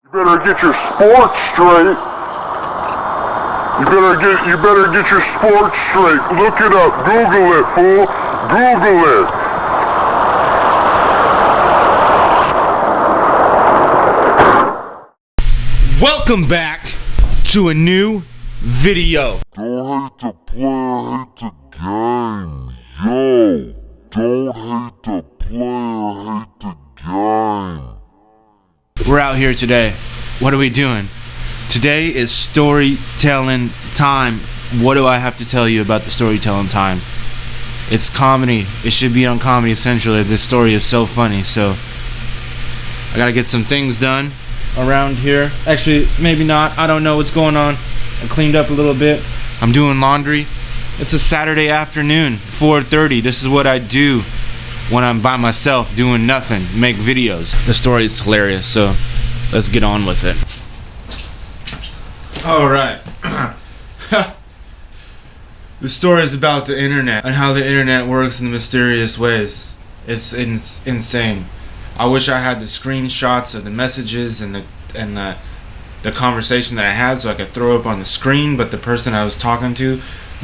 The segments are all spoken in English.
You better get your sports straight. You better get your sports straight. Look it up. Google it, fool. Google it. Welcome back to a new video. Don't hate the player, hate the game. Yo, don't hate the player, hate the game. We're out here today. What are we doing? Today is storytelling time. What do I have to tell you about the storytelling time? It's comedy. It should be on Comedy Central. This story is so funny. So I gotta get some things done around here. Actually, maybe not. I don't know what's going on. I cleaned up a little bit. I'm doing laundry. It's a Saturday afternoon, 4:30. This is what I do when I'm by myself doing nothing. Make videos. The story is hilarious, so let's get on with it. Alright. The story is about the internet and how the internet works in mysterious ways. It's insane. I wish I had the screenshots of the messages and the conversation that I had so I could throw up on the screen, but the person I was talking to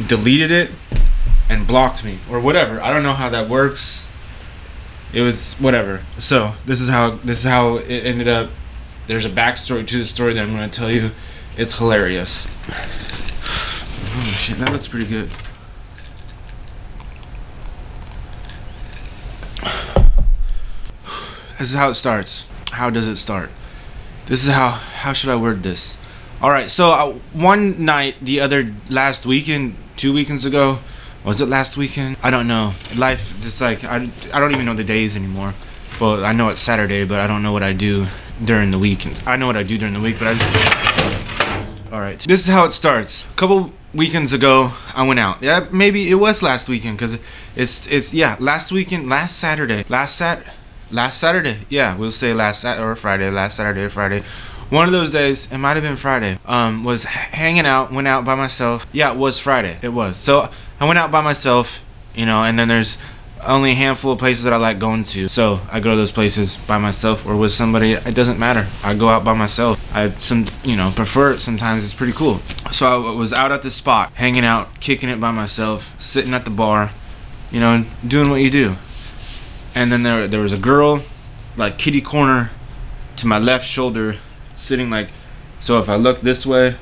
deleted it and blocked me or whatever. I don't know how that works. It was whatever. So this is how it ended up. There's a backstory to the story that I'm going to tell you. It's hilarious. Oh shit, that looks pretty good. This is how it starts. How does it start? This is how should I word this? Alright, so one night last weekend, 2 weekends ago, was it last weekend? I don't know. Life, it's like, I don't even know the days anymore. Well, I know it's Saturday, but I don't know what I do during the week. I know what I do during the week, but Alright, this is how it starts. A couple weekends ago, I went out. Yeah, maybe it was last weekend, because last weekend, last Saturday. Last Saturday, yeah, we'll say last Saturday or Friday. One of those days, it might have been Friday, was hanging out, went out by myself. Yeah, it was Friday, it was. So, I went out by myself, and then there's only a handful of places that I like going to. So, I go to those places by myself or with somebody, it doesn't matter. I go out by myself. I prefer it sometimes, it's pretty cool. So, I was out at this spot, hanging out, kicking it by myself, sitting at the bar, doing what you do. And then there was a girl, like kitty corner to my left shoulder, sitting like, so if I look this way,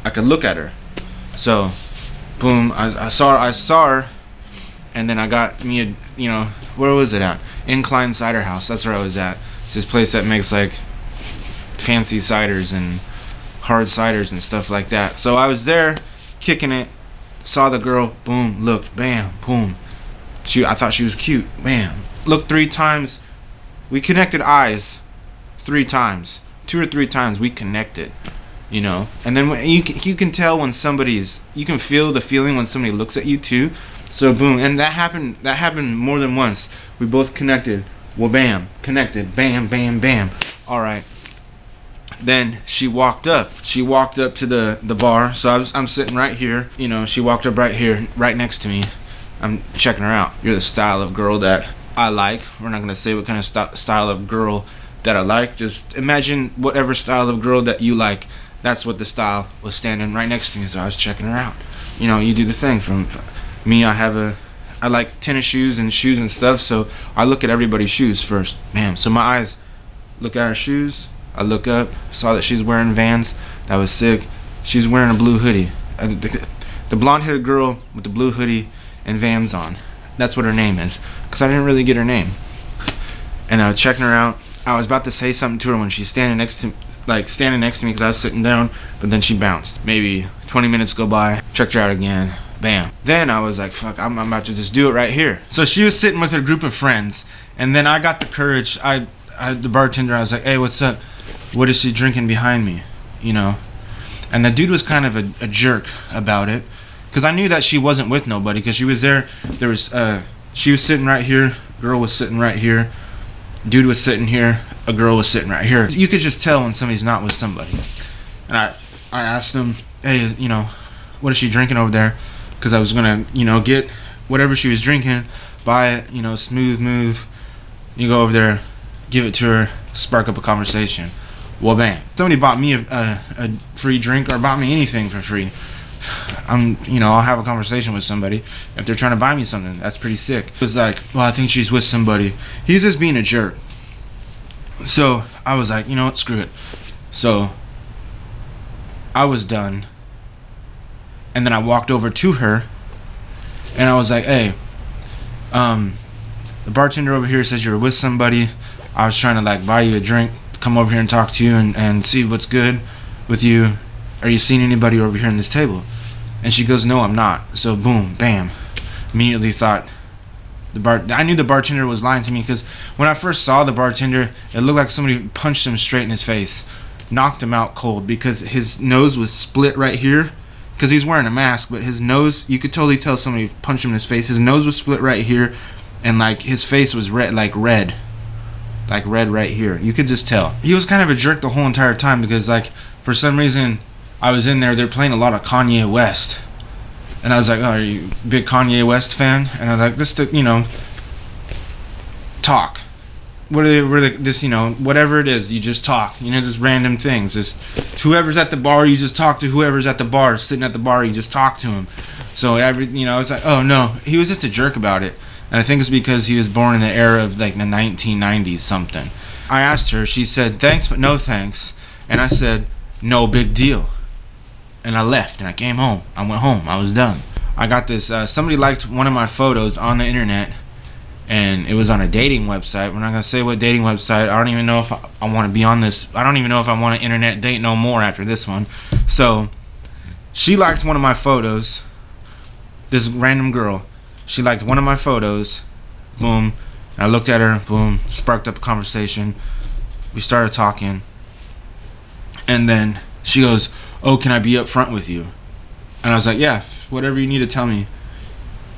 I could look at her. So, boom, I saw her, and then I got me where was it at? Incline Cider House, that's where I was at. It's this place that makes like fancy ciders and hard ciders and stuff like that. So I was there, kicking it, saw the girl, boom, looked, bam, boom. I thought she was cute, bam. Looked 3 times, we connected eyes 3 times. 2 or 3 times we connected, and then when you can tell when you can feel the feeling when somebody looks at you too. So boom, and that happened more than once. We both connected. Well, bam, connected, bam, bam, bam. All right. Then she walked up to the bar. So I'm sitting right here, she walked up right here, right next to me. I'm checking her out. You're the style of girl that I like. We're not gonna say what kind of style of girl that I like. Just imagine whatever style of girl that you like. That's what the style was, standing right next to me. So I was checking her out. You do the thing. From me, I like tennis shoes and stuff. So I look at everybody's shoes first. Bam. So my eyes look at her shoes. I look up, saw that she's wearing Vans. That was sick. She's wearing a blue hoodie. The blonde-haired girl with the blue hoodie and Vans on. That's what her name is, because I didn't really get her name. And I was checking her out. I was about to say something to her when she's standing next to me, because I was sitting down, but then she bounced. Maybe 20 minutes go by, checked her out again, bam. Then I was like, fuck, I'm about to just do it right here. So she was sitting with her group of friends, and then I got the courage. The bartender, I was like, hey, what's up? What is she drinking behind me? And the dude was kind of a jerk about it. Because I knew that she wasn't with nobody, because she was there. She was sitting right here. Girl was sitting right here. Dude was sitting here. A girl was sitting right here. You could just tell when somebody's not with somebody. And I asked him, hey, what is she drinking over there? Because I was going to, get whatever she was drinking, buy it, smooth move. You go over there, give it to her, spark up a conversation. Well, bam. Somebody bought me a free drink or bought me anything for free. I'll have a conversation with somebody if they're trying to buy me something. That's pretty sick. It was like, well, I think she's with somebody. He's just being a jerk. So I was like, you know what, screw it. So I was done. And then I walked over to her and I was like, hey, the bartender over here says you're with somebody. I was trying to like buy you a drink, come over here and talk to you and see what's good with you. Are you seeing anybody over here in this table? And she goes, no, I'm not. So boom, bam. Immediately thought I knew the bartender was lying to me, because when I first saw the bartender, it looked like somebody punched him straight in his face, knocked him out cold, because his nose was split right here, because he's wearing a mask, but his nose, you could totally tell somebody punched him in his face. His nose was split right here, and like his face was red right here. You could just tell. He was kind of a jerk the whole entire time, because like for some reason I was in there, they're playing a lot of Kanye West. And I was like, oh, are you a big Kanye West fan? And I was like, just to, talk. Whatever it is, you just talk. Just random things. Just whoever's at the bar, you just talk to whoever's at the bar. Sitting at the bar, you just talk to him. So it's like, oh no, he was just a jerk about it. And I think it's because he was born in the era of like the 1990s something. I asked her, she said, thanks, but no thanks. And I said, no big deal. And I left and I came home. I went home. I was done. I got this. Somebody liked one of my photos on the internet, and it was on a dating website. We're not going to say what dating website. I don't even know if I want to be on this. I don't even know if I want to internet date no more after this one. So she liked one of my photos. This random girl. She liked one of my photos. Boom. I looked at her. Boom. Sparked up a conversation. We started talking. And then she goes, oh, can I be up front with you? And I was like, yeah, whatever you need to tell me.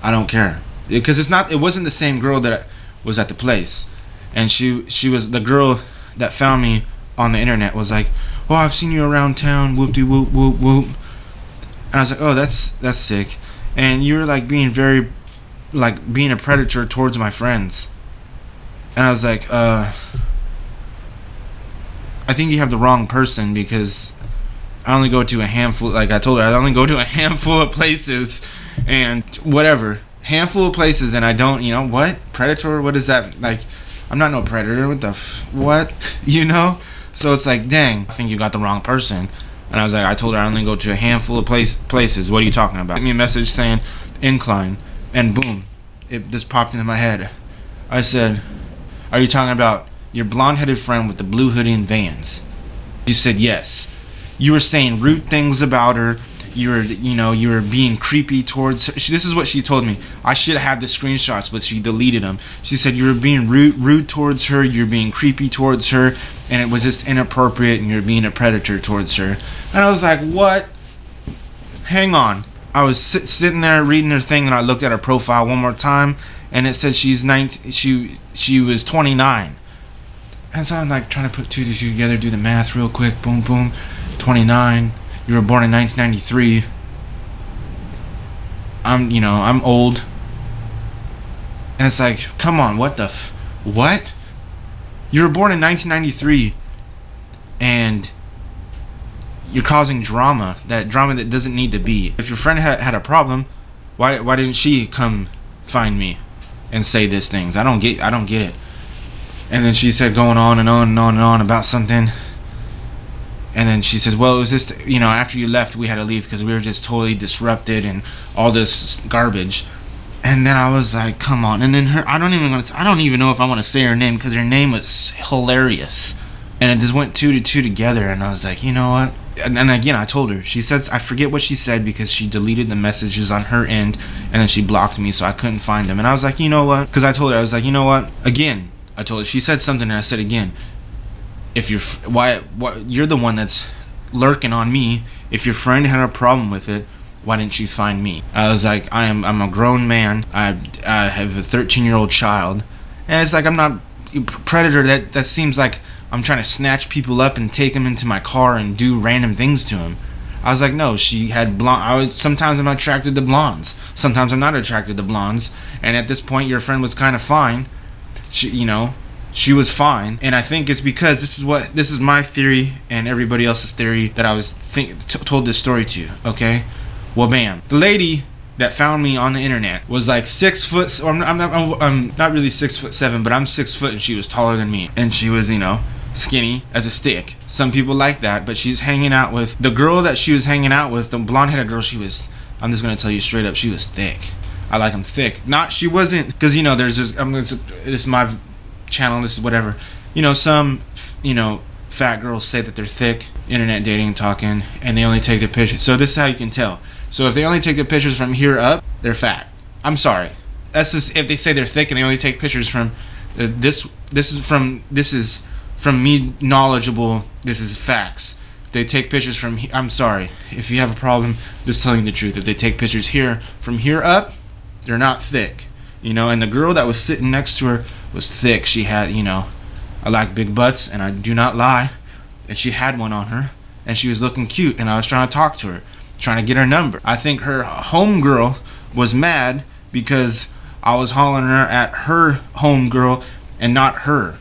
I don't care. Because it wasn't the same girl that was at the place. And she was the girl that found me on the internet was like, oh, I've seen you around town, whoop-de-whoop, whoop, whoop. And I was like, oh, that's sick. And you were like being a predator towards my friends. And I was like, I think you have the wrong person, because I only go to a handful, like I told her, I only go to a handful of places and whatever. Handful of places, and I don't, what? Predator? What is that? Like, I'm not no predator. What the what? So it's like, dang, I think you got the wrong person. And I was like, I told her I only go to a handful of places. What are you talking about? Sent me a message saying, incline. And boom, it just popped into my head. I said, are you talking about your blonde-headed friend with the blue hoodie and Vans? She said, yes. You were saying rude things about her. You were being creepy towards her. This is what she told me. I should have the screenshots, but she deleted them. She said you were being rude towards her. You're being creepy towards her, and it was just inappropriate, and you're being a predator towards her. And I was like, what? Hang on. I was sitting there reading her thing, and I looked at her profile one more time, and it said she's 19. She was 29. And so I'm like trying to put two to two together, do the math real quick. Boom, boom. 29. You were born in 1993. I'm old. And it's like, come on, what the what? You were born in 1993, and you're causing drama that doesn't need to be. If your friend had a problem, why didn't she come find me and say these things? I don't get it. And then she said going on and on and on and on about something. And then she says, well, it was just, after you left, we had to leave because we were just totally disrupted and all this garbage. And then I was like, come on. And then I don't even know if I want to say her name, because her name was hilarious. And it just went two to two together. And I was like, you know what? And again, I told her. She said, I forget what she said, because she deleted the messages on her end. And then she blocked me, so I couldn't find them. And I was like, you know what? Because I told her, I was like, you know what? Again, I told her. She said something, and I said again. If you're the one that's lurking on me. If your friend had a problem with it, why didn't you find me? I was like, I'm a grown man. I have a 13-year-old child, and it's like I'm not a predator. That seems like I'm trying to snatch people up and take them into my car and do random things to them. I was like, no, she had blonde. Sometimes I'm attracted to blondes. Sometimes I'm not attracted to blondes. And at this point, your friend was kind of fine. she was fine. And I think it's because this is my theory and everybody else's theory that I was told this story to. Okay, well, bam, the lady that found me on the internet was like 6 foot, or I'm not really 6'7", but I'm 6 foot, and she was taller than me, and she was, you know, skinny as a stick. Some people like that, but she's hanging out with the girl that she was hanging out with, the blonde-headed girl. She was, I'm just gonna tell you straight up, she was thick. I like them thick. She wasn't, because, you know, there's just, this is my channel, this is whatever. You know, some, you know, fat girls say that they're thick, internet dating, talking, and they only take the pictures. So this is how you can tell. So if they only take the pictures from here up, they're fat. I'm sorry. That's just if they say they're thick and they only take pictures from this is from me knowledgeable. This is facts. If they take pictures from I'm sorry. If you have a problem, just telling the truth. If they take pictures here from here up, they're not thick. You know, and the girl that was sitting next to her was thick. She had, you know, I like big butts, and I do not lie. And she had one on her, and she was looking cute, and I was trying to talk to her, trying to get her number. I think her homegirl was mad because I was hollering at her homegirl and not her,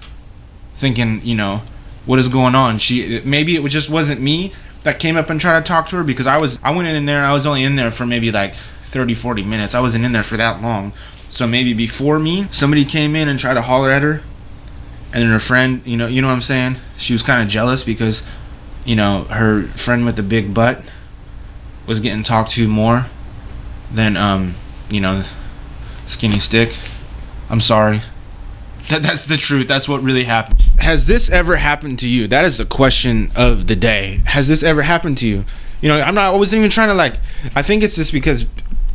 thinking, you know, what is going on? Maybe it just wasn't me that came up and tried to talk to her, because I went in there. I was only in there for maybe like 30-40 minutes. I wasn't in there for that long. So maybe before me, somebody came in and tried to holler at her, and then her friend, you know what I'm saying? She was kind of jealous because, you know, her friend with the big butt was getting talked to more than you know, skinny stick. I'm sorry. That's the truth. That's what really happened. Has this ever happened to you? That is the question of the day. Has this ever happened to you? You know, I wasn't even trying to, like, I think it's just because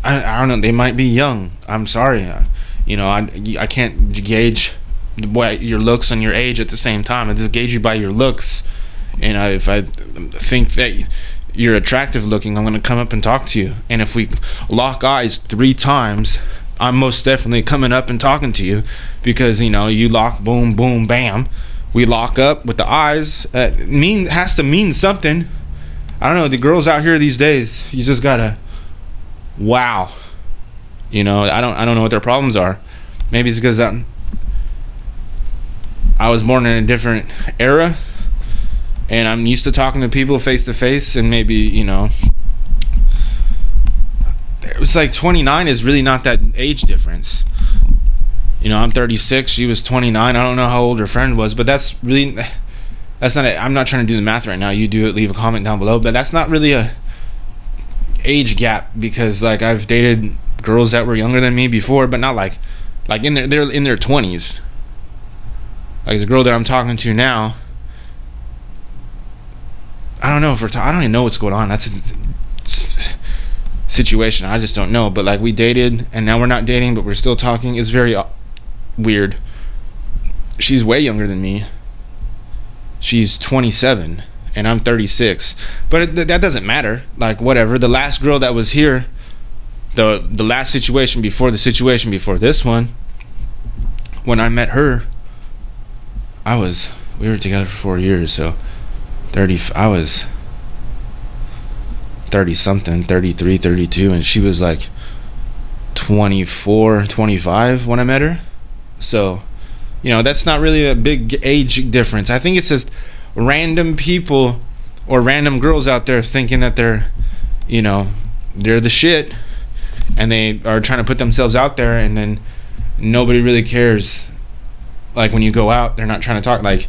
I don't know, they might be young. I'm sorry. You know, I can't gauge your looks and your age at the same time. I just gauge you by your looks, and if I think that you're attractive looking, I'm gonna come up and talk to you. And if we lock eyes 3 times, I'm most definitely coming up and talking to you, because, you know, you lock, boom, boom, bam. We lock up with the eyes. Has to mean something. I don't know. The girls out here these days, you just gotta, wow. You know, I don't know what their problems are. Maybe it's because I was born in a different era, and I'm used to talking to people face to face, and maybe, you know, it's like 29 is really not that age difference. You know, I'm 36, she was 29. I don't know how old her friend was, but that's not it. I'm not trying to do the math right now. You do it, leave a comment down below, but that's not really a age gap, because, like, I've dated girls that were younger than me before, but not like they're in their 20s. Like the girl that I'm talking to now, I don't know if I don't even know what's going on. That's a situation. I just don't know. But, like, we dated, and now we're not dating, but we're still talking. It's very weird. She's way younger than me. She's 27, and I'm 36. But that doesn't matter. Like, whatever. The last girl that was here, the last situation before the situation before this one, when I met her, we were together for 4 years, so I was 30 something, 33, 32, and she was like 24, 25 when I met her. So, you know, that's not really a big age difference. I think it's just random people or random girls out there thinking that they're, you know, they're the shit, and they are trying to put themselves out there, and then nobody really cares. Like, when you go out, they're not trying to talk. Like,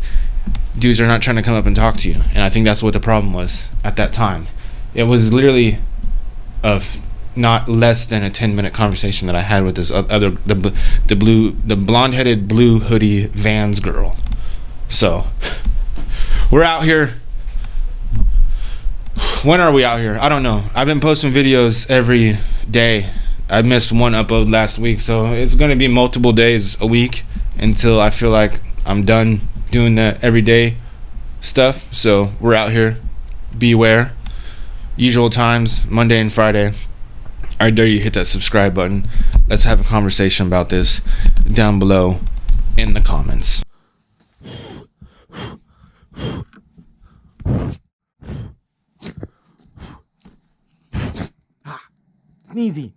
dudes are not trying to come up and talk to you, and I think that's what the problem was at that time. It was literally not less than a 10-minute conversation that I had with this the blonde-headed blue hoodie Vans girl. So we're out here. When are we out here? I don't know. I've been posting videos every day. I missed one upload last week, so it's gonna be multiple days a week until I feel like I'm done doing the everyday stuff. So we're out here. Beware. Usual times, Monday and Friday. I dare you hit that subscribe button. Let's have a conversation about this down below in the comments. Sneezy.